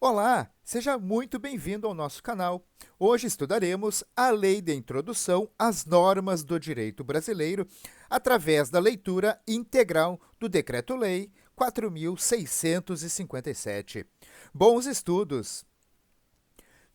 Olá, seja muito bem-vindo ao nosso canal. Hoje estudaremos a Lei de Introdução às Normas do Direito Brasileiro através da leitura integral do Decreto-Lei 4.657. Bons estudos!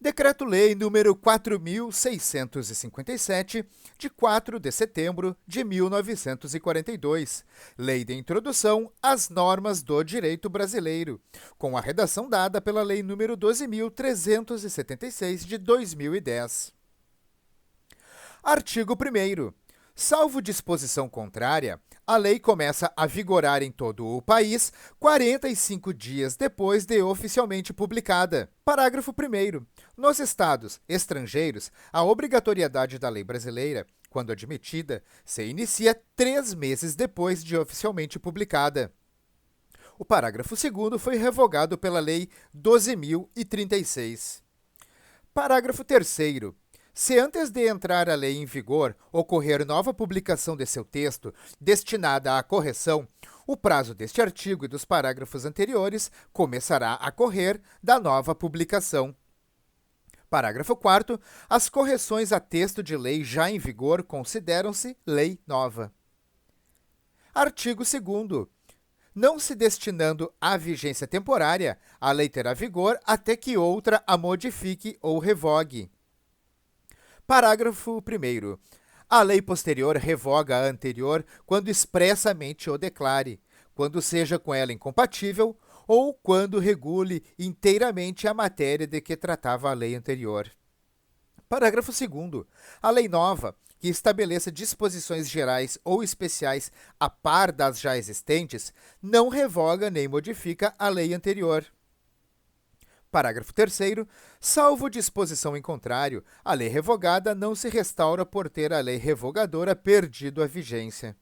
Decreto-Lei número 4.657, de 4 de setembro de 1942, Lei de Introdução às Normas do Direito Brasileiro, com a redação dada pela Lei número 12.376, de 2010. Artigo 1º. Salvo disposição contrária, a lei começa a vigorar em todo o país 45 dias depois de oficialmente publicada. Parágrafo 1º. Nos estados estrangeiros, a obrigatoriedade da lei brasileira, quando admitida, se inicia 3 meses depois de oficialmente publicada. O parágrafo 2º foi revogado pela Lei 12.036. Parágrafo 3º. Se antes de entrar a lei em vigor ocorrer nova publicação de seu texto destinada à correção, o prazo deste artigo e dos parágrafos anteriores começará a correr da nova publicação. Parágrafo 4º. As correções a texto de lei já em vigor consideram-se lei nova. Artigo 2º. Não se destinando à vigência temporária, a lei terá vigor até que outra a modifique ou revogue. Parágrafo 1º. A lei posterior revoga a anterior quando expressamente o declare, quando seja com ela incompatível ou quando regule inteiramente a matéria de que tratava a lei anterior. Parágrafo 2º. A lei nova, que estabeleça disposições gerais ou especiais a par das já existentes, não revoga nem modifica a lei anterior. Parágrafo 3º. Salvo disposição em contrário, a lei revogada não se restaura por ter a lei revogadora perdido a vigência.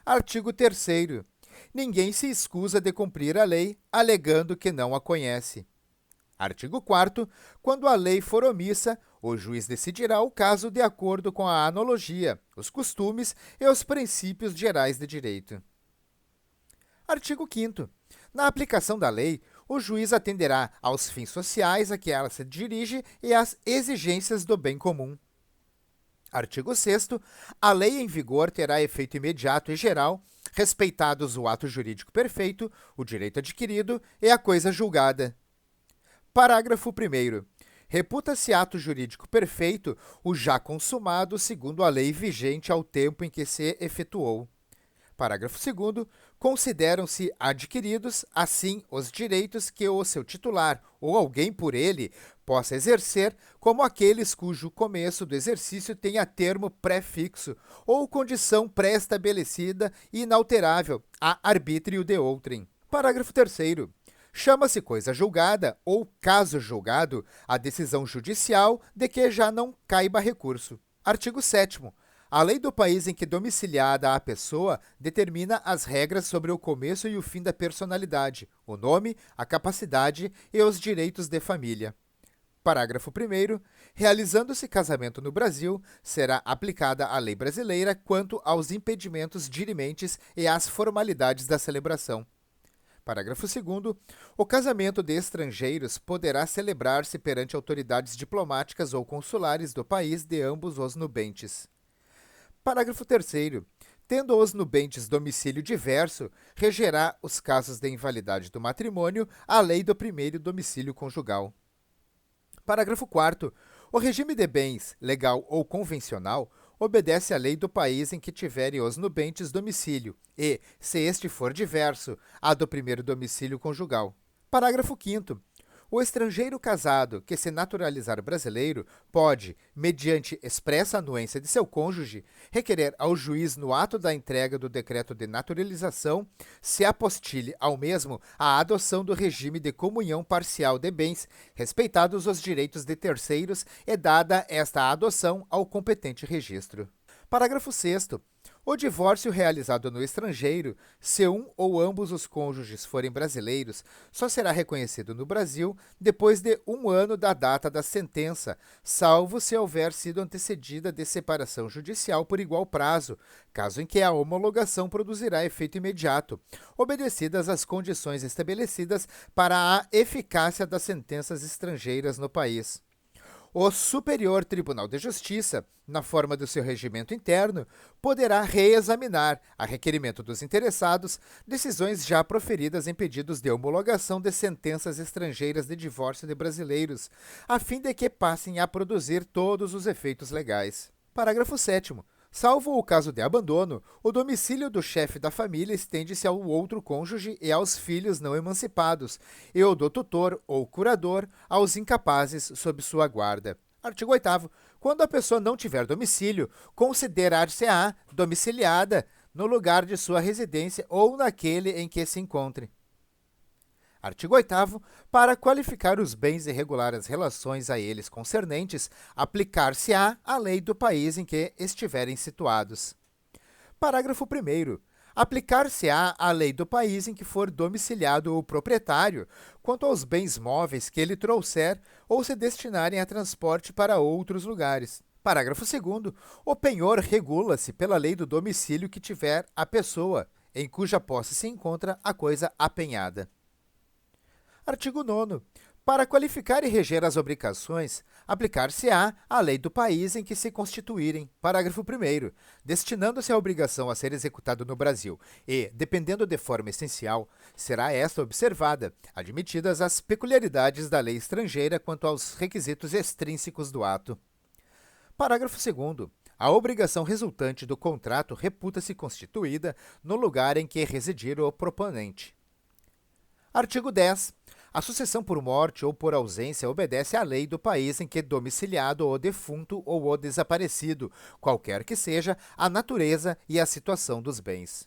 Artigo 3º. Ninguém se escusa de cumprir a lei, alegando que não a conhece. Artigo 4º. Quando a lei for omissa, o juiz decidirá o caso de acordo com a analogia, os costumes e os princípios gerais de direito. Artigo 5º. Na aplicação da lei, o juiz atenderá aos fins sociais a que ela se dirige e às exigências do bem comum. Artigo 6º. A lei em vigor terá efeito imediato e geral, respeitados o ato jurídico perfeito, o direito adquirido e a coisa julgada. Parágrafo 1º. Reputa-se ato jurídico perfeito o já consumado segundo a lei vigente ao tempo em que se efetuou. Parágrafo 2º. Consideram-se adquiridos, assim, os direitos que o seu titular ou alguém por ele possa exercer, como aqueles cujo começo do exercício tenha termo pré-fixo ou condição pré-estabelecida e inalterável a arbítrio de outrem. Parágrafo 3º. Chama-se coisa julgada ou caso julgado a decisão judicial de que já não caiba recurso. Artigo 7º. A lei do país em que domiciliada a pessoa determina as regras sobre o começo e o fim da personalidade, o nome, a capacidade e os direitos de família. Parágrafo 1º. Realizando-se casamento no Brasil, será aplicada a lei brasileira quanto aos impedimentos dirimentes e às formalidades da celebração. Parágrafo 2º. O casamento de estrangeiros poderá celebrar-se perante autoridades diplomáticas ou consulares do país de ambos os nubentes. Parágrafo 3º. Tendo os nubentes domicílio diverso, regerá os casos de invalidade do matrimônio a lei do primeiro domicílio conjugal. Parágrafo 4º. O regime de bens, legal ou convencional, obedece à lei do país em que tiverem os nubentes domicílio e, se este for diverso, à do primeiro domicílio conjugal. Parágrafo 5º. O estrangeiro casado que se naturalizar brasileiro pode, mediante expressa anuência de seu cônjuge, requerer ao juiz no ato da entrega do decreto de naturalização se apostile ao mesmo a adoção do regime de comunhão parcial de bens, respeitados os direitos de terceiros e dada esta adoção ao competente registro. Parágrafo 6º. O divórcio realizado no estrangeiro, se um ou ambos os cônjuges forem brasileiros, só será reconhecido no Brasil depois de 1 ano da data da sentença, salvo se houver sido antecedida de separação judicial por igual prazo, caso em que a homologação produzirá efeito imediato, obedecidas as condições estabelecidas para a eficácia das sentenças estrangeiras no país. O Superior Tribunal de Justiça, na forma do seu regimento interno, poderá reexaminar, a requerimento dos interessados, decisões já proferidas em pedidos de homologação de sentenças estrangeiras de divórcio de brasileiros, a fim de que passem a produzir todos os efeitos legais. Parágrafo 7º. Salvo o caso de abandono, o domicílio do chefe da família estende-se ao outro cônjuge e aos filhos não emancipados, e o do tutor ou curador aos incapazes sob sua guarda. Artigo 8º. Quando a pessoa não tiver domicílio, considerar-se-á domiciliada no lugar de sua residência ou naquele em que se encontre. Artigo 8º. Para qualificar os bens e regular as relações a eles concernentes, aplicar-se-á a lei do país em que estiverem situados. Parágrafo 1º. Aplicar-se-á a lei do país em que for domiciliado o proprietário, quanto aos bens móveis que ele trouxer ou se destinarem a transporte para outros lugares. Parágrafo 2º. O penhor regula-se pela lei do domicílio que tiver a pessoa, em cuja posse se encontra a coisa apenhada. Artigo 9º. Para qualificar e reger as obrigações, aplicar-se-á a lei do país em que se constituírem. Parágrafo 1º. Destinando-se a obrigação a ser executada no Brasil e, dependendo de forma essencial, será esta observada, admitidas as peculiaridades da lei estrangeira quanto aos requisitos extrínsecos do ato. Parágrafo 2º. A obrigação resultante do contrato reputa-se constituída no lugar em que residir o proponente. Artigo 10. A sucessão por morte ou por ausência obedece à lei do país em que domiciliado o defunto ou o desaparecido, qualquer que seja a natureza e a situação dos bens.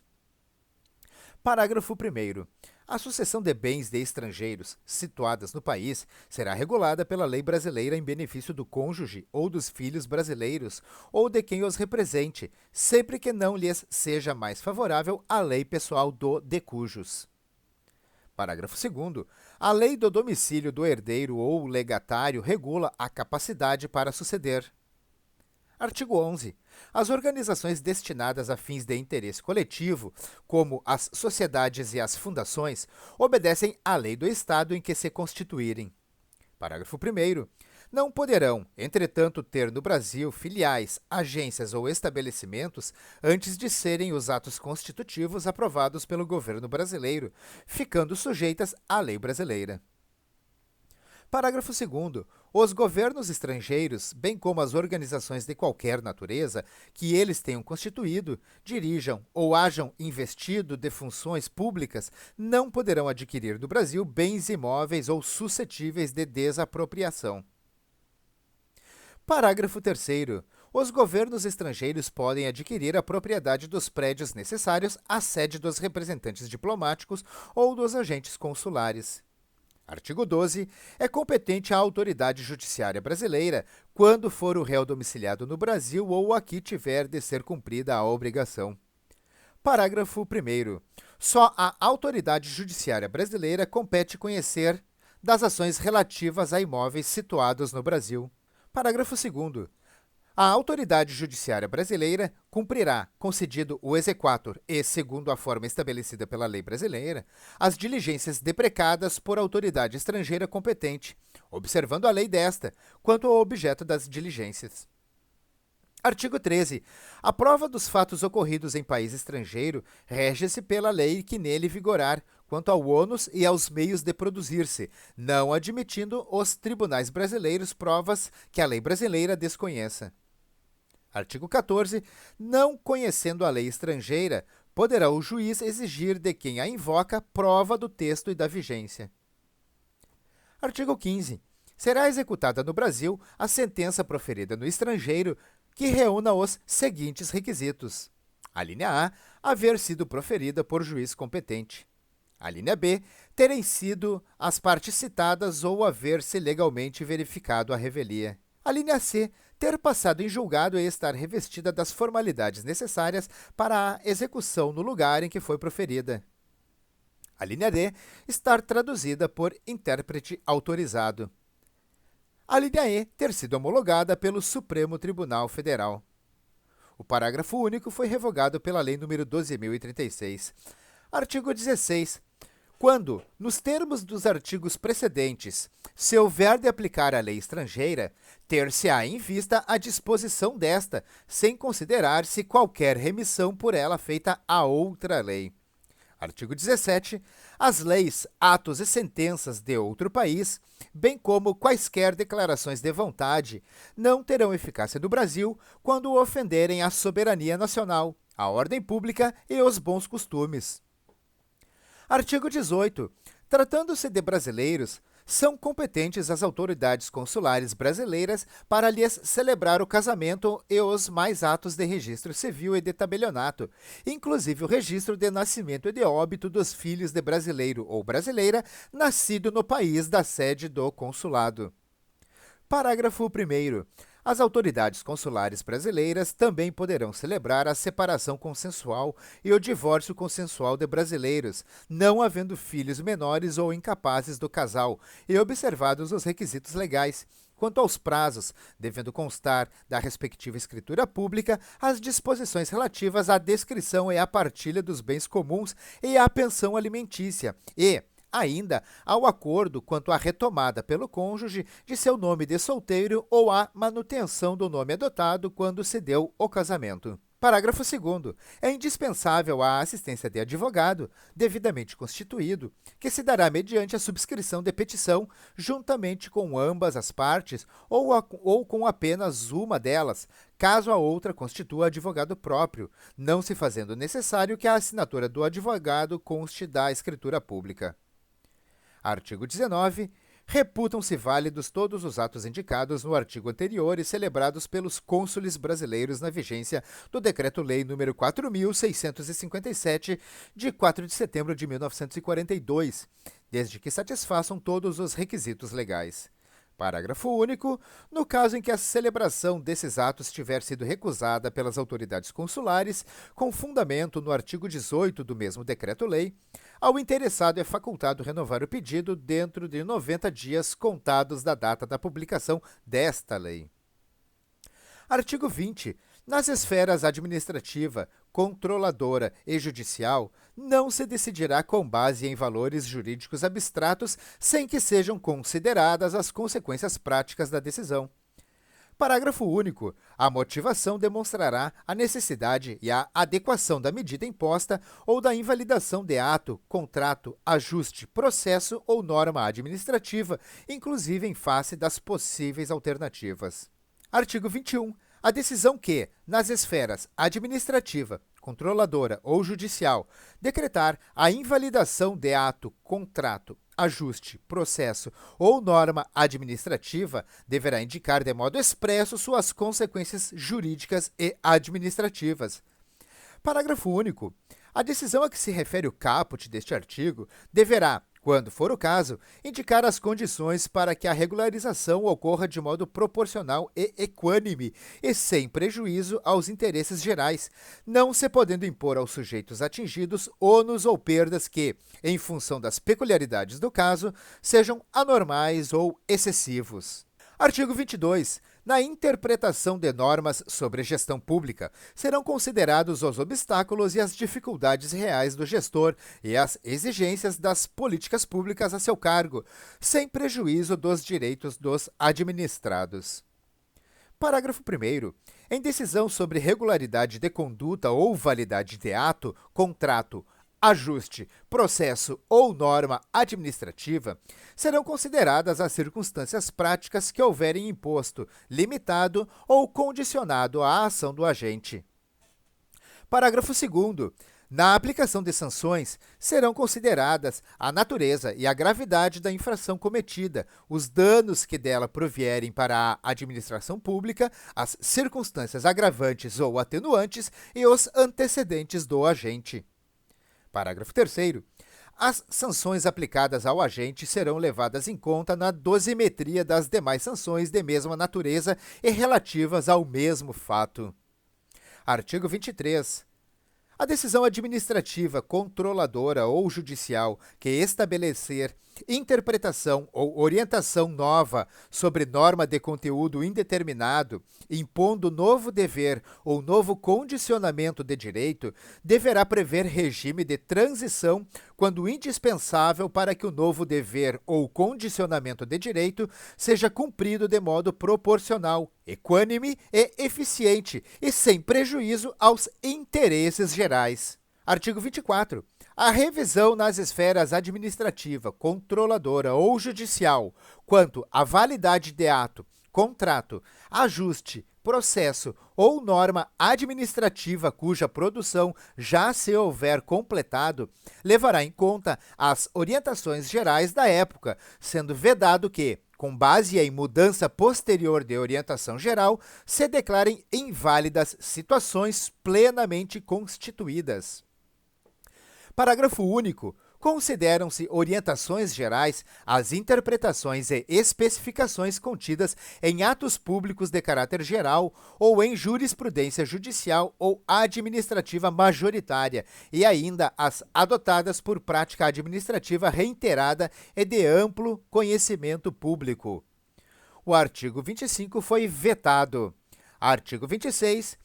Parágrafo 1º. A sucessão de bens de estrangeiros situadas no país será regulada pela lei brasileira em benefício do cônjuge ou dos filhos brasileiros ou de quem os represente, sempre que não lhes seja mais favorável a lei pessoal do de cujos. Parágrafo 2º. A lei do domicílio do herdeiro ou legatário regula a capacidade para suceder. Artigo 11. As organizações destinadas a fins de interesse coletivo, como as sociedades e as fundações, obedecem à lei do Estado em que se constituírem. Parágrafo 1º. Não poderão, entretanto, ter no Brasil filiais, agências ou estabelecimentos antes de serem os atos constitutivos aprovados pelo governo brasileiro, ficando sujeitas à lei brasileira. Parágrafo 2º. Os governos estrangeiros, bem como as organizações de qualquer natureza que eles tenham constituído, dirijam ou hajam investido de funções públicas, não poderão adquirir do Brasil bens imóveis ou suscetíveis de desapropriação. Parágrafo 3º. Os governos estrangeiros podem adquirir a propriedade dos prédios necessários à sede dos representantes diplomáticos ou dos agentes consulares. Artigo 12. É competente a autoridade judiciária brasileira quando for o réu domiciliado no Brasil ou aqui tiver de ser cumprida a obrigação. Parágrafo 1º. Só a autoridade judiciária brasileira compete conhecer das ações relativas a imóveis situados no Brasil. Parágrafo 2º. A autoridade judiciária brasileira cumprirá, concedido o exequatur e, segundo a forma estabelecida pela lei brasileira, as diligências deprecadas por autoridade estrangeira competente, observando a lei desta, quanto ao objeto das diligências. Artigo 13. A prova dos fatos ocorridos em país estrangeiro rege-se pela lei que nele vigorar, quanto ao ônus e aos meios de produzir-se, não admitindo os tribunais brasileiros provas que a lei brasileira desconheça. Artigo 14. Não conhecendo a lei estrangeira, poderá o juiz exigir de quem a invoca prova do texto e da vigência. Artigo 15. Será executada no Brasil a sentença proferida no estrangeiro que reúna os seguintes requisitos. A linha A, haver sido proferida por juiz competente. A linha B, terem sido as partes citadas ou haver-se legalmente verificado a revelia. A linha C, ter passado em julgado e estar revestida das formalidades necessárias para a execução no lugar em que foi proferida. A linha D, estar traduzida por intérprete autorizado. A linha E, ter sido homologada pelo Supremo Tribunal Federal. O parágrafo único foi revogado pela Lei nº 12.036. Artigo 16. Quando, nos termos dos artigos precedentes, se houver de aplicar a lei estrangeira, ter-se-á em vista a disposição desta, sem considerar-se qualquer remissão por ela feita a outra lei. Artigo 17. As leis, atos e sentenças de outro país, bem como quaisquer declarações de vontade, não terão eficácia no Brasil quando ofenderem a soberania nacional, a ordem pública e os bons costumes. Artigo 18. Tratando-se de brasileiros, são competentes as autoridades consulares brasileiras para lhes celebrar o casamento e os mais atos de registro civil e de tabelionato, inclusive o registro de nascimento e de óbito dos filhos de brasileiro ou brasileira nascido no país da sede do consulado. Parágrafo 1º. As autoridades consulares brasileiras também poderão celebrar a separação consensual e o divórcio consensual de brasileiros, não havendo filhos menores ou incapazes do casal, e observados os requisitos legais. Quanto aos prazos, devendo constar da respectiva escritura pública as disposições relativas à descrição e à partilha dos bens comuns e à pensão alimentícia, e ainda ao acordo quanto à retomada pelo cônjuge de seu nome de solteiro ou à manutenção do nome adotado quando se deu o casamento. Parágrafo 2º. É indispensável a assistência de advogado, devidamente constituído, que se dará mediante a subscrição de petição, juntamente com ambas as partes ou com apenas uma delas, caso a outra constitua advogado próprio, não se fazendo necessário que a assinatura do advogado conste da escritura pública. Artigo 19. Reputam-se válidos todos os atos indicados no artigo anterior e celebrados pelos cônsules brasileiros na vigência do Decreto-Lei nº 4.657, de 4 de setembro de 1942, desde que satisfaçam todos os requisitos legais. Parágrafo único. No caso em que a celebração desses atos tiver sido recusada pelas autoridades consulares, com fundamento no artigo 18 do mesmo decreto-lei, ao interessado é facultado renovar o pedido dentro de 90 dias contados da data da publicação desta lei. Artigo 20. Nas esferas administrativa, controladora e judicial, não se decidirá com base em valores jurídicos abstratos sem que sejam consideradas as consequências práticas da decisão. Parágrafo único. A motivação demonstrará a necessidade e a adequação da medida imposta ou da invalidação de ato, contrato, ajuste, processo ou norma administrativa, inclusive em face das possíveis alternativas. Artigo 21. A decisão que, nas esferas administrativa, controladora ou judicial, decretar a invalidação de ato, contrato, ajuste, processo ou norma administrativa, deverá indicar de modo expresso suas consequências jurídicas e administrativas. Parágrafo único. A decisão a que se refere o caput deste artigo deverá, quando for o caso, indicar as condições para que a regularização ocorra de modo proporcional e equânime e sem prejuízo aos interesses gerais, não se podendo impor aos sujeitos atingidos ônus ou perdas que, em função das peculiaridades do caso, sejam anormais ou excessivos. Artigo 22. Na interpretação de normas sobre gestão pública, serão considerados os obstáculos e as dificuldades reais do gestor e as exigências das políticas públicas a seu cargo, sem prejuízo dos direitos dos administrados. Parágrafo 1º. Em decisão sobre regularidade de conduta ou validade de ato, contrato, ajuste, processo ou norma administrativa, serão consideradas as circunstâncias práticas que houverem imposto, limitado ou condicionado a ação do agente. Parágrafo 2º. Na aplicação de sanções, serão consideradas a natureza e a gravidade da infração cometida, os danos que dela provierem para a administração pública, as circunstâncias agravantes ou atenuantes e os antecedentes do agente. Parágrafo 3º. As sanções aplicadas ao agente serão levadas em conta na dosimetria das demais sanções de mesma natureza e relativas ao mesmo fato. Artigo 23. A decisão administrativa, controladora ou judicial que estabelecer interpretação ou orientação nova sobre norma de conteúdo indeterminado, impondo novo dever ou novo condicionamento de direito, deverá prever regime de transição quando indispensável para que o novo dever ou condicionamento de direito seja cumprido de modo proporcional, equânime e eficiente e sem prejuízo aos interesses gerais. Artigo 24. A revisão nas esferas administrativa, controladora ou judicial quanto à validade de ato, contrato, ajuste, processo ou norma administrativa cuja produção já se houver completado, levará em conta as orientações gerais da época, sendo vedado que, com base em mudança posterior de orientação geral, se declarem inválidas situações plenamente constituídas. Parágrafo único. Consideram-se orientações gerais as interpretações e especificações contidas em atos públicos de caráter geral ou em jurisprudência judicial ou administrativa majoritária e ainda as adotadas por prática administrativa reiterada e de amplo conhecimento público. O artigo 25 foi vetado. Artigo 26.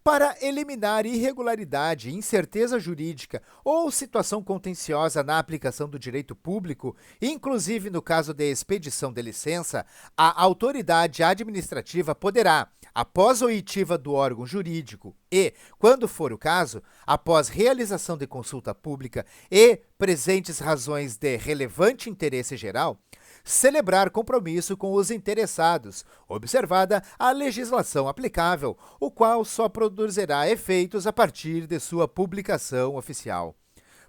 Para eliminar irregularidade, incerteza jurídica ou situação contenciosa na aplicação do direito público, inclusive no caso de expedição de licença, a autoridade administrativa poderá, após oitiva do órgão jurídico e, quando for o caso, após realização de consulta pública e presentes razões de relevante interesse geral, celebrar compromisso com os interessados, observada a legislação aplicável, o qual só produzirá efeitos a partir de sua publicação oficial.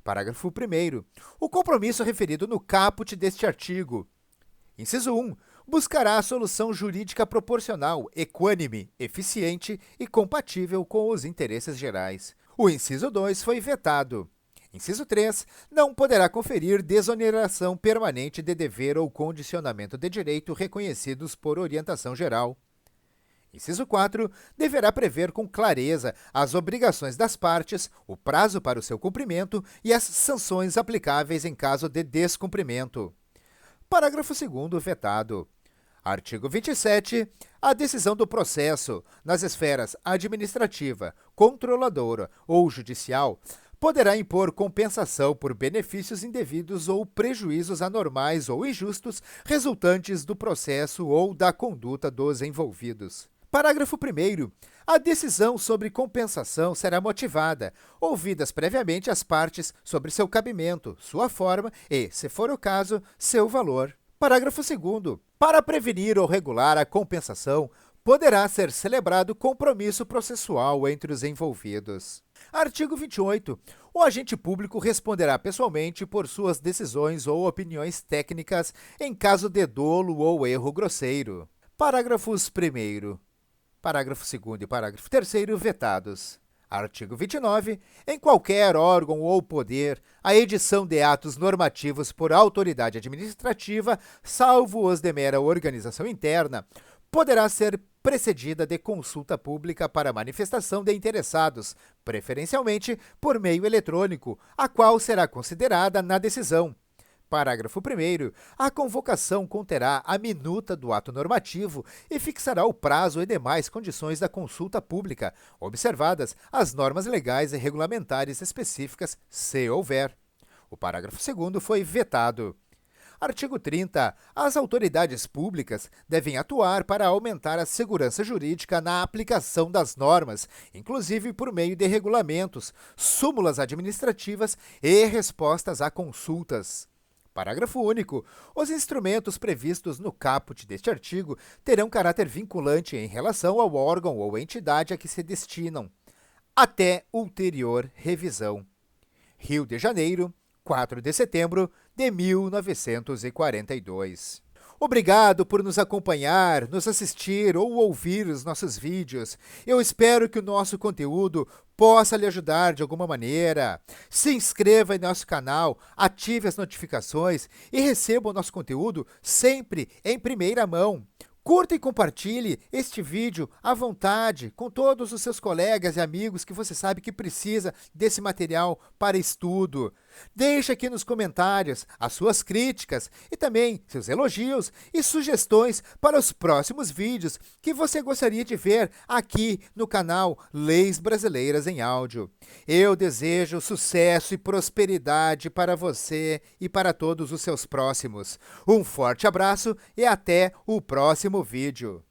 Parágrafo 1º. O compromisso referido no caput deste artigo. Inciso 1. Buscará a solução jurídica proporcional, equânime, eficiente e compatível com os interesses gerais. O inciso 2 foi vetado. Inciso 3. Não poderá conferir desoneração permanente de dever ou condicionamento de direito reconhecidos por orientação geral. Inciso 4. Deverá prever com clareza as obrigações das partes, o prazo para o seu cumprimento e as sanções aplicáveis em caso de descumprimento. Parágrafo 2º vetado. Artigo 27. A decisão do processo, nas esferas administrativa, controladora ou judicial, poderá impor compensação por benefícios indevidos ou prejuízos anormais ou injustos resultantes do processo ou da conduta dos envolvidos. Parágrafo 1º. A decisão sobre compensação será motivada, ouvidas previamente as partes sobre seu cabimento, sua forma e, se for o caso, seu valor. Parágrafo 2º. Para prevenir ou regular a compensação, poderá ser celebrado compromisso processual entre os envolvidos. Artigo 28. O agente público responderá pessoalmente por suas decisões ou opiniões técnicas em caso de dolo ou erro grosseiro. Parágrafos 1º, parágrafo 2º e parágrafo 3º vetados. Artigo 29. Em qualquer órgão ou poder, a edição de atos normativos por autoridade administrativa, salvo os de mera organização interna, poderá ser precedida de consulta pública para manifestação de interessados, preferencialmente por meio eletrônico, a qual será considerada na decisão. Parágrafo 1º. A convocação conterá a minuta do ato normativo e fixará o prazo e demais condições da consulta pública, observadas as normas legais e regulamentares específicas, se houver. O parágrafo 2º foi vetado. Artigo 30. As autoridades públicas devem atuar para aumentar a segurança jurídica na aplicação das normas, inclusive por meio de regulamentos, súmulas administrativas e respostas a consultas. Parágrafo único. Os instrumentos previstos no caput deste artigo terão caráter vinculante em relação ao órgão ou entidade a que se destinam, até ulterior revisão. Rio de Janeiro, 4 de setembro de 1942. Obrigado por nos acompanhar, nos assistir ou ouvir os nossos vídeos. Eu espero que o nosso conteúdo possa lhe ajudar de alguma maneira. Se inscreva em nosso canal, ative as notificações e receba o nosso conteúdo sempre em primeira mão. Curta e compartilhe este vídeo à vontade com todos os seus colegas e amigos que você sabe que precisa desse material para estudo. Deixe aqui nos comentários as suas críticas e também seus elogios e sugestões para os próximos vídeos que você gostaria de ver aqui no canal Leis Brasileiras em Áudio. Eu desejo sucesso e prosperidade para você e para todos os seus próximos. Um forte abraço e até o próximo vídeo.